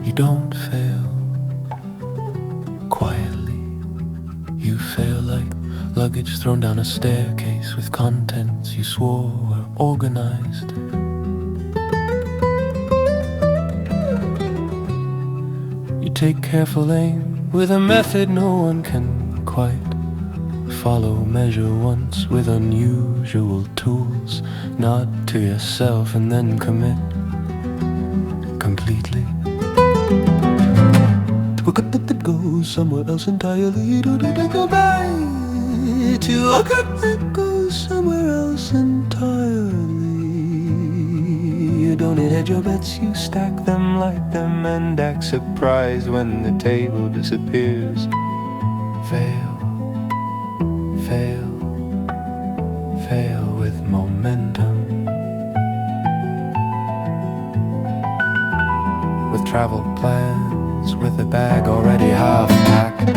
You don't fail quietly. You fail like luggage thrown down a staircase with contents you swore were organized. You take careful aim with a method no one can quite follow. Measure once with unusual tools. Nod to yourself and then commit completely. To a cut that goes somewhere else entirely. To go by to a cut that goes somewhere else entirely. You don't hedge your bets, you stack them, light them, and act surprised when the table disappears. Fail, fail, fail with momentum. With travel plans, with a bag already half packed.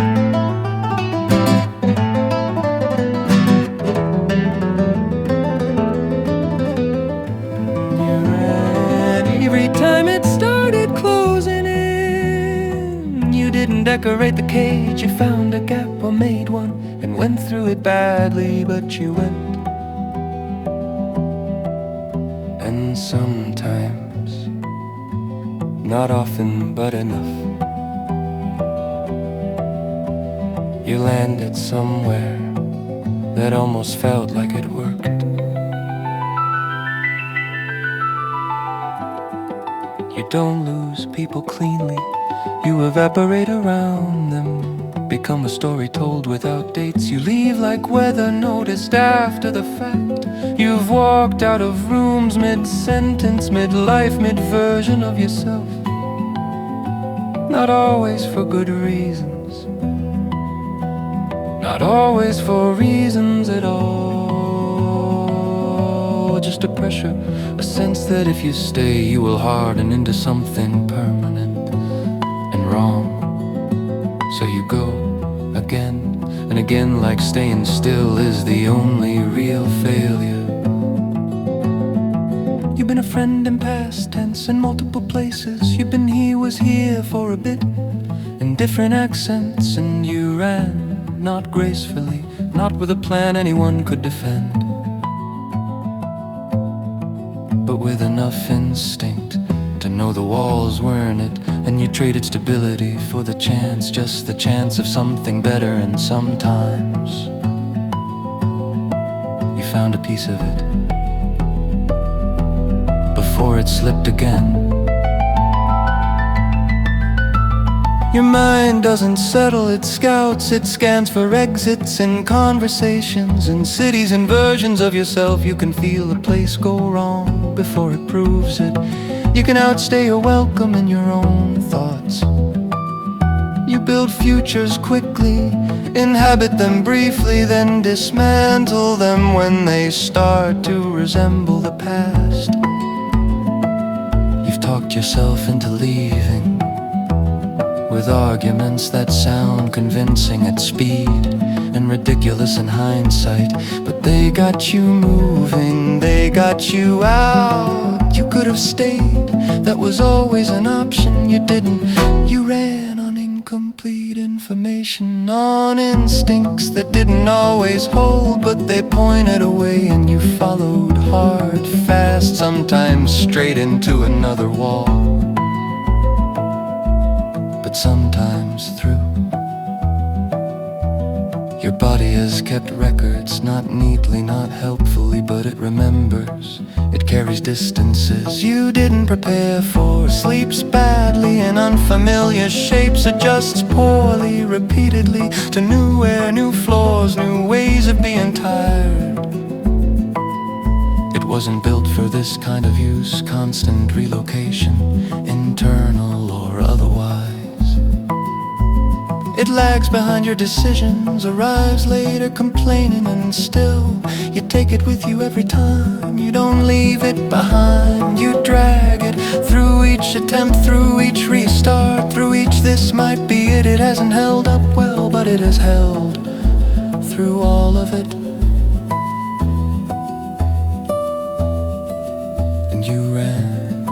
You ran every time it started closing in. You didn't decorate the cage, you found a gap or made one and went through it badly, but you went. And sometimes, not often but enough, you landed somewhere that almost felt like it worked. You don't lose people cleanly, you evaporate around them, become a story told without dates. You leave like weather noticed after the fact. You've walked out of rooms mid-sentence, mid-life, mid-version of yourself. Not always for good reasons, not always for reasons at all. Just a pressure, a sense that if you stay you will harden into something permanent and wrong. So you go again and again, like staying still is the only real failure. You've been a friend in past tense in multiple places. You've been he was here for a bit in different accents, and you ran, not gracefully, not with a plan anyone could defend, but with enough instinct to know the walls weren't it. And you traded stability for the chance, just the chance of something better. And sometimes you found a piece of it before it slipped again. Your mind doesn't settle, it scouts, it scans for exits in conversations, in cities and versions of yourself. You can feel a place go wrong before it proves it. You can outstay your welcome in your own thoughts. You build futures quickly, inhabit them briefly, then dismantle them when they start to resemble the past. You've talked yourself into leaving with arguments that sound convincing at speed and ridiculous in hindsight, but they got you moving, they got you out. You could have stayed, that was always an option. You didn't, you ran on incomplete information, on instincts that didn't always hold, but they pointed away, and you followed hard, fast, sometimes straight into another wall, but sometimes through. Your body has kept records, not neatly, not helpfully, but it remembers. It carries distances you didn't prepare for, sleeps badly in unfamiliar shapes, adjusts poorly, repeatedly, to new air, new floors, new ways of being tired. It wasn't built for this kind of use, constant relocation, internal or otherwise. It lags behind your decisions, arrives later complaining, and still you take it with you every time. You don't leave it behind, you drag it through each attempt, through each restart, through each this might be it. It hasn't held up well, but it has held through all of it. And you ran,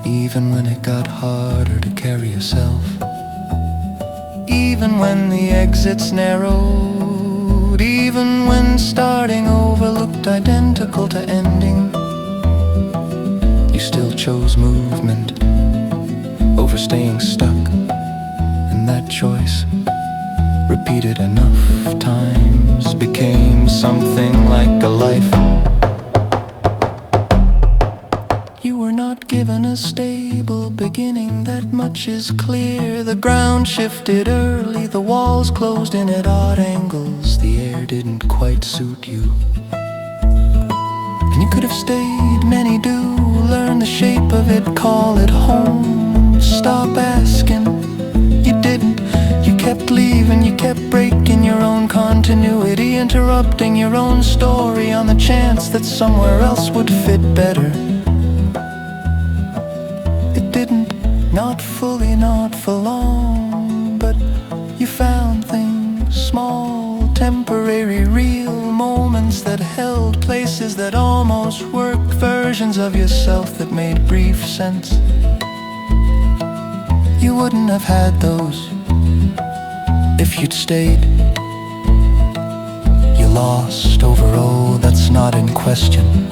even when it got harder to carry yourself. Even when the exits narrowed, even when starting over looked identical to ending, you still chose movement over staying stuck. And that choice, repeated enough times, became something like a life. You were not given a stable beginning, that much is clear. The ground shifted early, the walls closed in at odd angles. The air didn't quite suit you, and you could have stayed, many do. Learn the shape of it, call it home. Stop asking, you didn't. You kept leaving, you kept breaking your own continuity, interrupting your own story on the chance that somewhere else would fit better. Not fully, not for long, but you found things, small, temporary, real moments that held places that almost worked, versions of yourself that made brief sense. You wouldn't have had those if you'd stayed. You lost over, oh, that's not in question.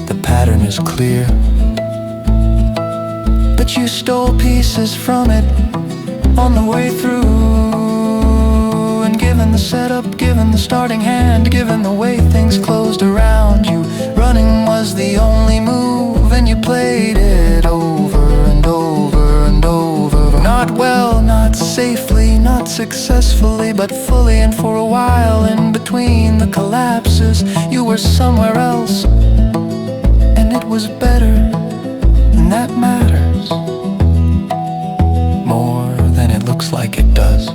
The pattern is clear, but you stole pieces from it on the way through. And given the setup, given the starting hand, given the way things closed around you, running was the only move, and you played it over and over and over. Not well, not safely, not successfully, but fully. And for a while in between the collapses, you were somewhere else, and it was better. And that matters more than it looks like it does.